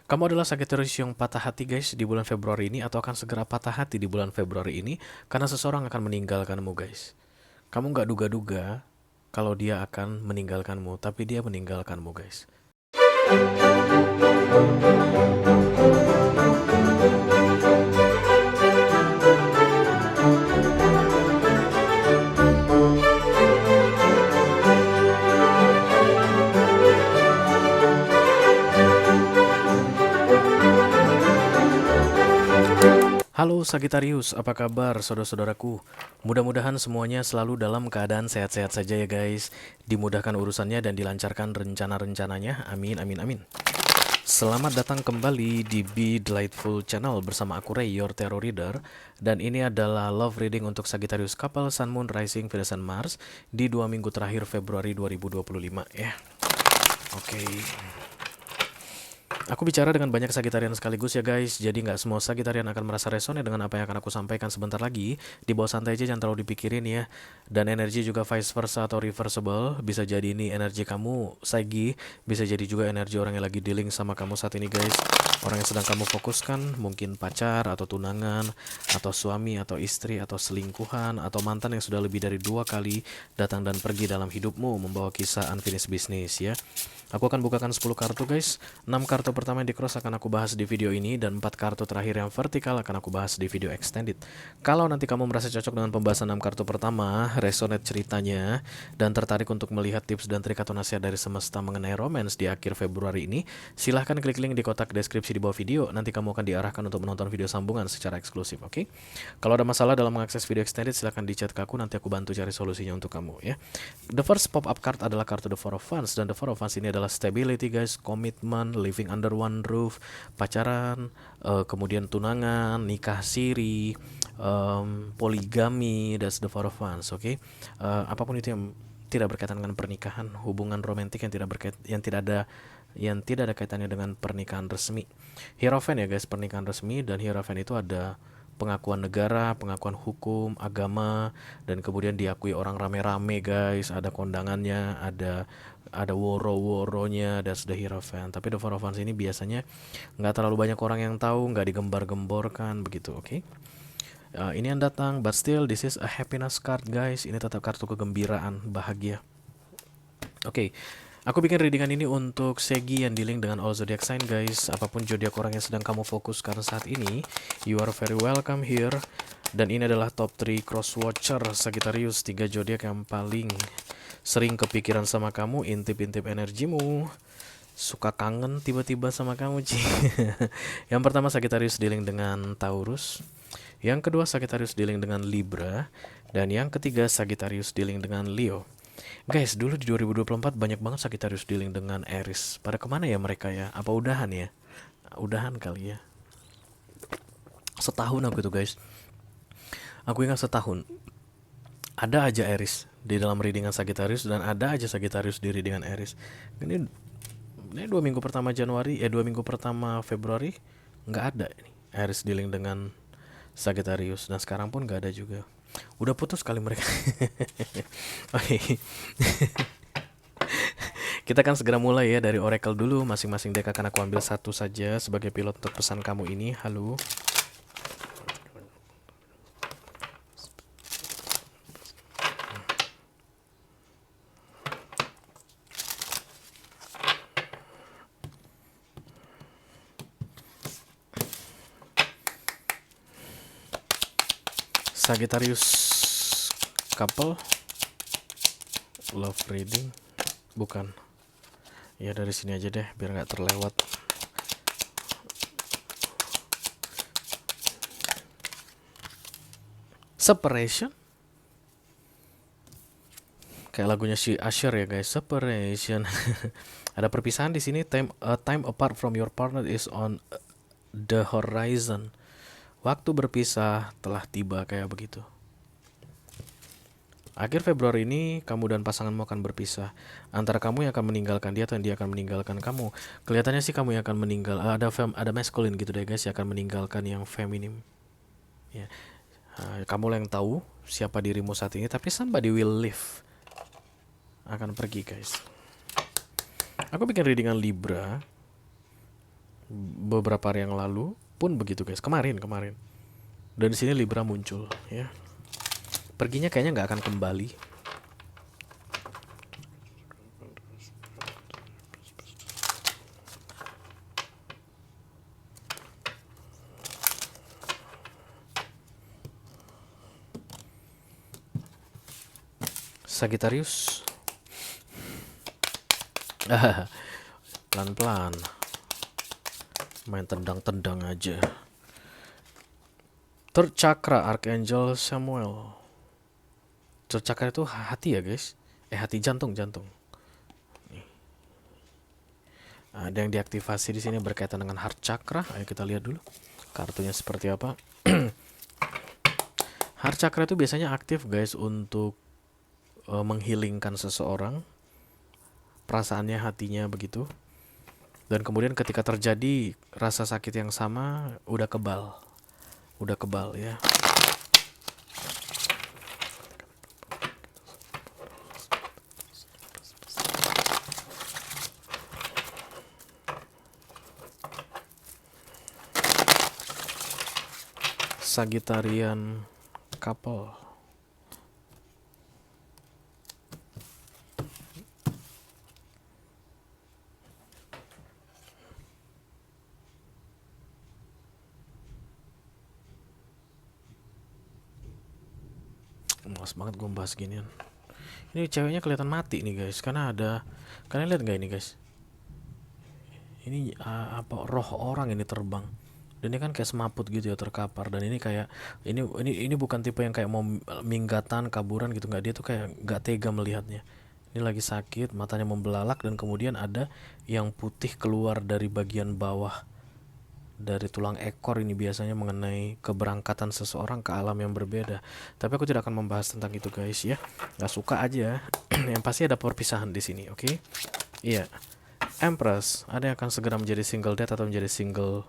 Kamu adalah Sagittarius yang patah hati guys di bulan Februari ini atau akan segera patah hati di bulan Februari ini karena seseorang akan meninggalkanmu guys. Kamu nggak duga-duga kalau dia akan meninggalkanmu, tapi dia meninggalkanmu guys. Halo Sagittarius, apa kabar saudara-saudaraku? Mudah-mudahan semuanya selalu dalam keadaan sehat-sehat saja ya guys. Dimudahkan urusannya dan dilancarkan rencana-rencananya. Amin, amin, amin. Selamat datang kembali di Be Delightful Channel bersama aku Ray, your tarot reader. Dan ini adalah love reading untuk Sagittarius couple Sun, Moon, Rising, Venus, dan Mars di 2 minggu terakhir Februari 2025 ya. Oke. Aku bicara dengan banyak Sagitarian sekaligus ya guys, jadi nggak semua Sagitarian akan merasa resonate dengan apa yang akan aku sampaikan sebentar lagi. Di bawah santai aja, jangan terlalu dipikirin ya. Dan energi juga vice versa atau reversible. Bisa jadi ini energi kamu Sagi, bisa jadi juga energi orang yang lagi dealing sama kamu saat ini guys. Orang yang sedang kamu fokuskan, mungkin pacar atau tunangan, atau suami atau istri atau selingkuhan, atau mantan yang sudah lebih dari 2 kali datang dan pergi dalam hidupmu membawa kisah unfinished business ya. Aku akan bukakan 10 kartu guys. 6 kartu pertama yang di cross akan aku bahas di video ini, dan 4 kartu terakhir yang vertikal akan aku bahas di video extended. Kalau nanti kamu merasa cocok dengan pembahasan 6 kartu pertama, resonate ceritanya, dan tertarik untuk melihat tips dan trik atau nasihat dari semesta mengenai romance di akhir Februari ini, silahkan klik link di kotak deskripsi di bawah video. Nanti kamu akan diarahkan untuk menonton video sambungan secara eksklusif, oke? Kalau ada masalah dalam mengakses video extended, silahkan di chat ke aku, nanti aku bantu cari solusinya untuk kamu ya. The first pop-up card adalah kartu The Four of Wands, dan The Four of Wands ini adalah stability guys, komitmen, living under one roof, pacaran, kemudian tunangan, nikah siri, poligami. That's The Four of Wands, oke? Apapun itu yang tidak berkaitan dengan pernikahan, hubungan romantik yang tidak ada kaitannya dengan pernikahan resmi. Hierophant ya guys, pernikahan resmi, dan Hierophant itu ada pengakuan negara, pengakuan hukum, agama, dan kemudian diakui orang rame-rame guys. Ada kondangannya, ada woro-woronya, dan sudah Hierophant. Tapi The Four of Wands ini biasanya nggak terlalu banyak orang yang tahu, nggak digembar-gemborkan begitu, oke? Ini yang datang, but still this is a happiness card guys. Ini tetap kartu kegembiraan, bahagia. Oke, aku bikin readingan ini untuk Segi yang dealing dengan all zodiac sign guys. Apapun zodiak orang yang sedang kamu fokuskan saat ini, you are very welcome here. Dan ini adalah top 3 cross watcher Sagittarius, 3 zodiak yang paling sering kepikiran sama kamu, intip-intip energimu, suka kangen tiba-tiba sama kamu Ci. Yang pertama Sagittarius dealing dengan Taurus, yang kedua Sagittarius dealing dengan Libra, dan yang ketiga Sagittarius dealing dengan Leo. Guys, dulu di 2024 banyak banget Sagittarius dealing dengan Aries. Pada kemana ya mereka ya? Apa udahan ya? Udahan kali ya. Setahun aku itu guys. Aku ingat setahun. Ada aja Aries di dalam readingan Sagittarius, dan ada aja Sagittarius di readingan Aries. Ini 2 minggu pertama Januari, 2 minggu pertama Februari nggak ada ini Aries dealing dengan Sagittarius, dan sekarang pun nggak ada juga. Udah putus kali mereka. Oke. Kita akan segera mulai ya dari oracle dulu. Masing-masing deck akan aku ambil satu saja sebagai pilot untuk pesan kamu ini. Halo. Sagittarius couple love reading, bukan ya, dari sini aja deh biar nggak terlewat. Separation, kayak lagunya si Usher ya guys, separation. Ada perpisahan di sini. Time apart from your partner is on the horizon. Waktu berpisah telah tiba, kayak begitu. Akhir Februari ini kamu dan pasanganmu akan berpisah. Antara kamu yang akan meninggalkan dia atau dia akan meninggalkan kamu. Kelihatannya sih kamu yang akan meninggal. Ada masculine gitu deh guys, yang akan meninggalkan yang feminim. Ya. Kamu yang tahu siapa dirimu saat ini, tapi somebody will leave. Akan pergi guys. Aku bikin readingan Libra. Beberapa hari yang lalu pun begitu guys. Kemarin. Dan di sini Libra muncul ya. Perginya kayaknya nggak akan kembali. Sagittarius. Pelan-pelan. Main tendang-tendang aja. Third chakra Archangel Samuel. Third chakra itu hati ya guys. Hati, jantung. Ada yang diaktifasi di sini berkaitan dengan heart chakra. Ayo kita lihat dulu kartunya seperti apa. Heart chakra itu biasanya aktif guys untuk menghilingkan seseorang, perasaannya, hatinya begitu. Dan kemudian ketika terjadi rasa sakit yang sama, udah kebal ya. Sagittarian couple. Males banget gue bahas ginian. Ini ceweknya kelihatan mati nih guys, karena ada, kalian lihat nggak ini guys? Ini apa, roh orang ini terbang. Dan ini kan kayak semaput gitu ya, terkapar. Dan ini kayak ini bukan tipe yang kayak mau minggatan, kaburan gitu, nggak. Dia tuh kayak nggak tega melihatnya. Ini lagi sakit, matanya membelalak, dan kemudian ada yang putih keluar dari bagian bawah dari tulang ekor. Ini biasanya mengenai keberangkatan seseorang ke alam yang berbeda. Tapi aku tidak akan membahas tentang itu guys ya. Nggak suka aja. Yang pasti ada perpisahan di sini, oke? Iya. Empress, ada yang akan segera menjadi single dad atau menjadi single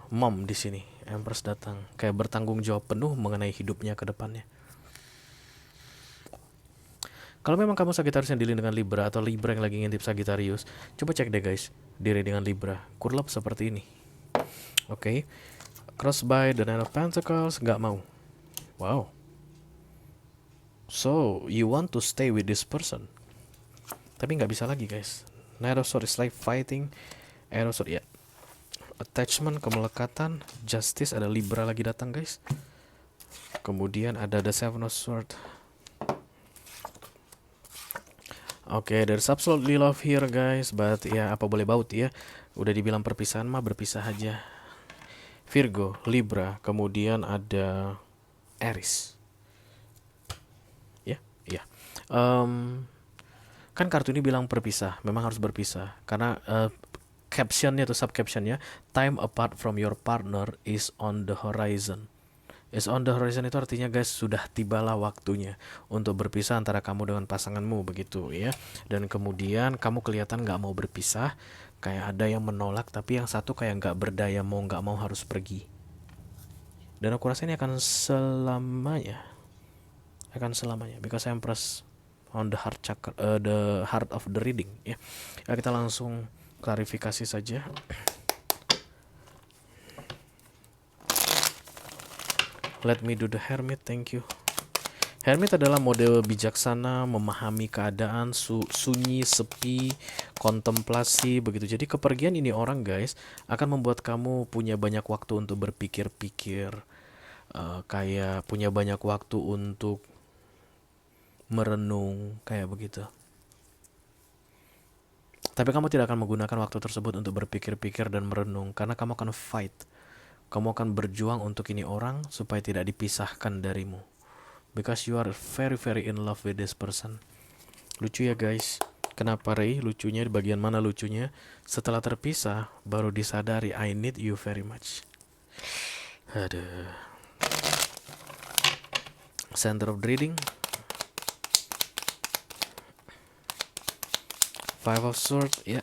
mom di sini. Empress datang kayak bertanggung jawab penuh mengenai hidupnya ke depannya. Kalau memang kamu Sagittarius yang dealing dengan Libra, atau Libra yang lagi ngintip Sagittarius, coba cek deh guys, diri dengan Libra. Kurlap seperti ini. Oke. Cross by the Nine of Pentacles, nggak mau. Wow. So, you want to stay with this person. Tapi nggak bisa lagi guys. Knight of Swords is like fighting. Arrow Sword ya. Attachment, kemelekatan, Justice, ada Libra lagi datang guys. Kemudian ada The Seven of Swords. Oke, there's absolutely love here guys, but ya apa boleh baut ya. Udah dibilang perpisahan mah berpisah aja. Virgo, Libra, kemudian ada Aries. Ya, ya. Kan kartu ini bilang berpisah, memang harus berpisah karena captionnya atau subcaptionnya, time apart from your partner is on the horizon. Is on the horizon itu artinya guys, sudah tibalah waktunya untuk berpisah antara kamu dengan pasanganmu begitu ya. Dan kemudian kamu kelihatan nggak mau berpisah, kayak ada yang menolak, tapi yang satu kayak nggak berdaya, mau nggak mau harus pergi. Dan aku rasa ini akan selamanya, because Empress on the heart chakra, the heart of the reading ya. Ya kita langsung klarifikasi saja. Let me do the Hermit, thank you. Hermit adalah model bijaksana, memahami keadaan, sunyi, sepi, kontemplasi, begitu. Jadi kepergian ini orang guys akan membuat kamu punya banyak waktu untuk berpikir-pikir, kayak punya banyak waktu untuk merenung, kayak begitu. Tapi kamu tidak akan menggunakan waktu tersebut untuk berpikir-pikir dan merenung, karena kamu akan fight. Kamu akan berjuang untuk ini orang supaya tidak dipisahkan darimu. Because you are very very in love with this person. Lucu ya guys. Kenapa Ray? Lucunya di bagian mana lucunya? Setelah terpisah baru disadari I need you very much. Aduh. Center of reading. Five of Swords, ya.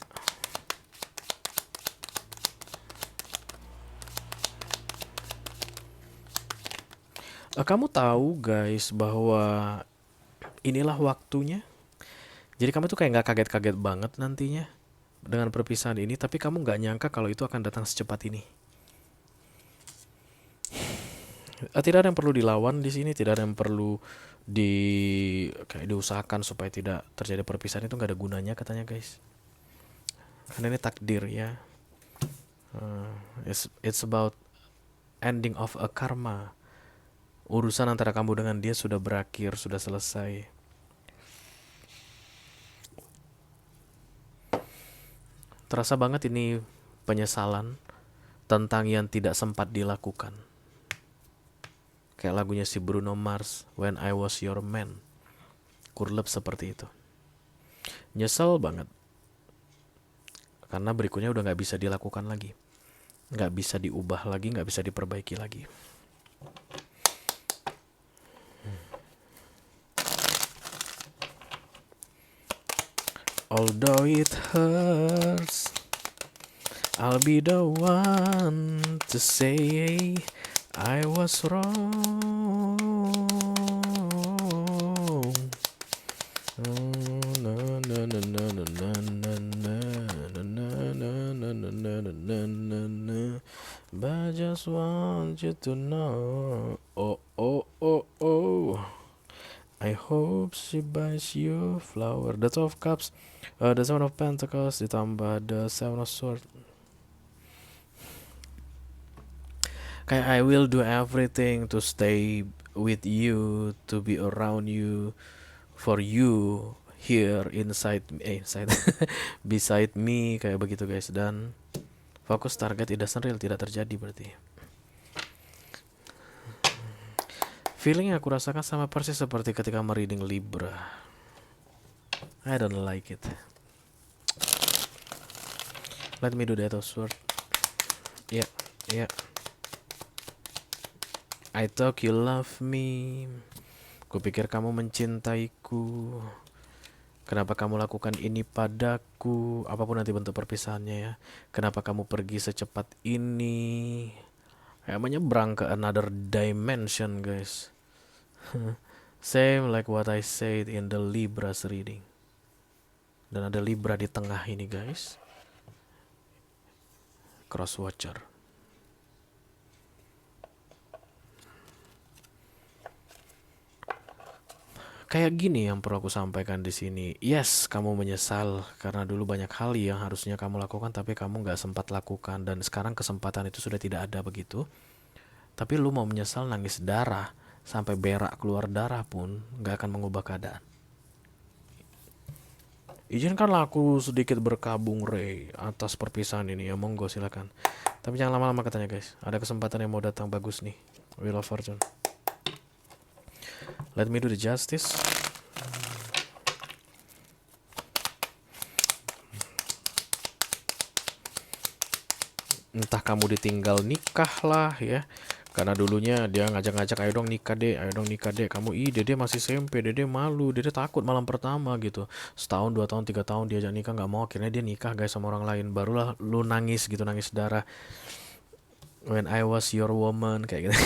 Kamu tahu guys bahwa inilah waktunya. Jadi kamu tuh kayak nggak kaget-kaget banget nantinya. dengan perpisahan ini, tapi kamu nggak nyangka kalau itu akan datang secepat ini. Tidak ada yang perlu dilawan di sini, tidak ada yang perlu kayak diusahakan supaya tidak terjadi perpisahan, itu nggak ada gunanya katanya guys. Karena ini takdir ya. It's about ending of a karma. Urusan antara kamu dengan dia sudah berakhir, sudah selesai. Terasa banget ini penyesalan tentang yang tidak sempat dilakukan. Kayak lagunya si Bruno Mars, When I Was Your Man. Kurlep seperti itu. Nyesel banget. Karena berikutnya udah gak bisa dilakukan lagi. Gak bisa diubah lagi, gak bisa diperbaiki lagi. Although it hurts, I'll be the one to say I was wrong. But I just want you to know. Oh, oh, oh, oh. I hope she buys you flower. The Two of Cups, the Seven of Pentacles ditambah the Seven of Swords. Kayak I will do everything to stay with you, to be around you, for you here inside beside me, kayak begitu guys. Dan fokus target, it doesn't real, tidak terjadi berarti. Feeling yang aku rasakan sama persis seperti ketika mereading Libra. I don't like it. Let me do that of sword. Yeah, yeah. I thought you love me. Kupikir kamu mencintaiku. Kenapa kamu lakukan ini padaku? Apapun nanti bentuk perpisahannya ya. Kenapa kamu pergi secepat ini? Kayak menyeberang ke another dimension guys. Same like what I said in the Libra's reading. Dan ada Libra di tengah ini guys. Cross Watcher. Kayak gini yang perlu aku sampaikan di sini. Yes, kamu menyesal karena dulu banyak hal yang harusnya kamu lakukan tapi kamu nggak sempat lakukan, dan sekarang kesempatan itu sudah tidak ada begitu. Tapi lu mau menyesal nangis darah sampai berak keluar darah pun nggak akan mengubah keadaan. Izinkanlah aku sedikit berkabung Ray atas perpisahan ini ya, monggo silakan. Tapi jangan lama-lama katanya guys. Ada kesempatan yang mau datang bagus nih. Wheel of Fortune. Let me do the justice. Entah kamu ditinggal nikah lah ya. Karena dulunya dia ngajak-ngajak, ayo dong nikah deh. Kamu dede masih SMP, dede malu, dede takut malam pertama gitu. Setahun, 2 tahun, 3 tahun diajak nikah nggak mau, akhirnya dia nikah guys sama orang lain. Barulah lu nangis gitu, nangis darah. When I was your woman kayak gitu.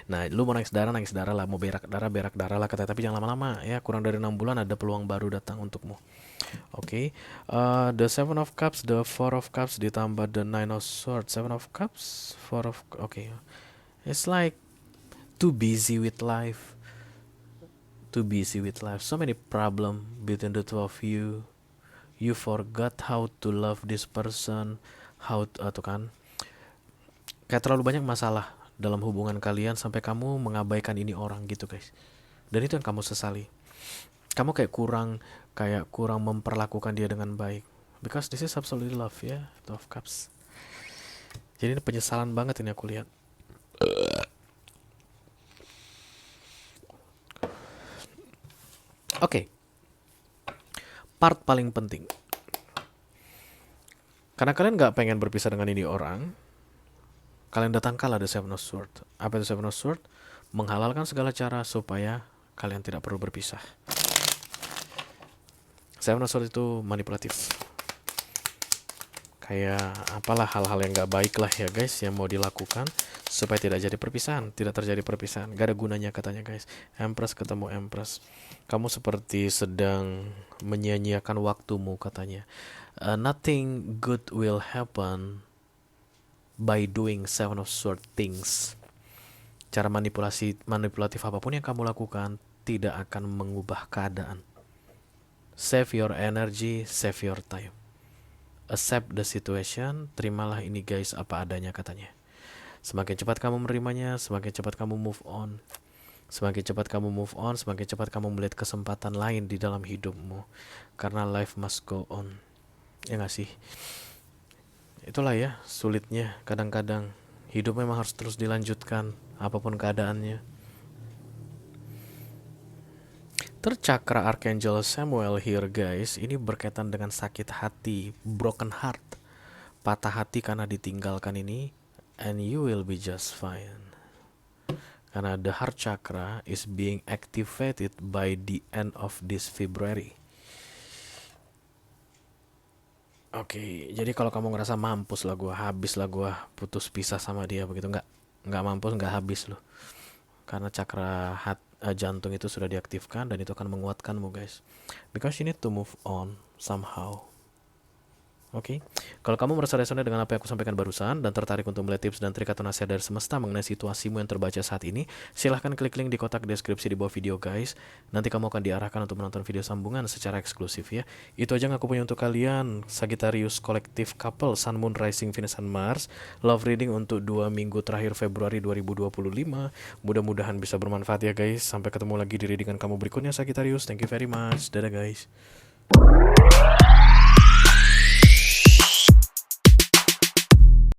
Nah, lu mau nangis darah lah, mau berak darah lah katanya. Tapi jangan lama-lama ya, kurang dari 6 bulan ada peluang baru datang untukmu. Oke. The Seven of Cups, the Four of Cups ditambah the Nine of Swords. Seven of Cups, Four of It's like too busy with life. So many problem between the two of you. You forgot how to love this person. Tuh kan. Kayak terlalu banyak masalah dalam hubungan kalian sampai kamu mengabaikan ini orang gitu guys. Dan itu yang kamu sesali. Kamu kayak kurang memperlakukan dia dengan baik. Because this is absolutely love ya, Two of Cups. Jadi ini penyesalan banget ini aku lihat. Oke. Part paling penting. Karena kalian gak pengen berpisah dengan ini orang, kalian datangkanlah The Seven of Swords. Apa itu Seven of Swords? Menghalalkan segala cara supaya kalian tidak perlu berpisah. Seven of Swords itu manipulatif. kayak apalah hal-hal yang gak baik lah ya guys yang mau dilakukan supaya tidak jadi perpisahan, tidak terjadi perpisahan. Gak ada gunanya katanya guys. Empress ketemu Empress, kamu seperti sedang menyia-nyiakan waktumu katanya. Nothing good will happen by doing seven of swords things. Cara manipulatif apapun yang kamu lakukan tidak akan mengubah keadaan. Save your energy, save your time. Accept the situation, terimalah ini guys apa adanya katanya. Semakin cepat kamu menerimanya, semakin cepat kamu move on. Semakin cepat kamu move on, semakin cepat kamu melihat kesempatan lain di dalam hidupmu. Karena life must go on. Ya gak sih? Itulah ya sulitnya kadang-kadang. Hidup memang harus terus dilanjutkan, apapun keadaannya. Tercakra Archangel Samuel here guys, ini berkaitan dengan sakit hati, broken heart, patah hati karena ditinggalkan ini, and you will be just fine. Karena the heart chakra is being activated by the end of this February. Oke, jadi kalau kamu ngerasa mampus lah gue, habis lah gue putus pisah sama dia begitu, nggak mampus, nggak habis loh. Karena cakra jantung itu sudah diaktifkan dan itu akan menguatkanmu guys. Because you need to move on somehow. Oke, kalau kamu merasa resonate dengan apa yang aku sampaikan barusan dan tertarik untuk melihat tips dan trik atau nasihat dari semesta mengenai situasimu yang terbaca saat ini, silahkan klik link di kotak deskripsi di bawah video guys. Nanti kamu akan diarahkan untuk menonton video sambungan secara eksklusif ya. Itu aja yang aku punya untuk kalian, Sagittarius Collective Couple, Sun, Moon, Rising, Venus, and Mars. Love reading untuk 2 minggu terakhir Februari 2025. Mudah-mudahan bisa bermanfaat ya guys. Sampai ketemu lagi di readingan kamu berikutnya Sagittarius. Thank you very much. Dadah guys.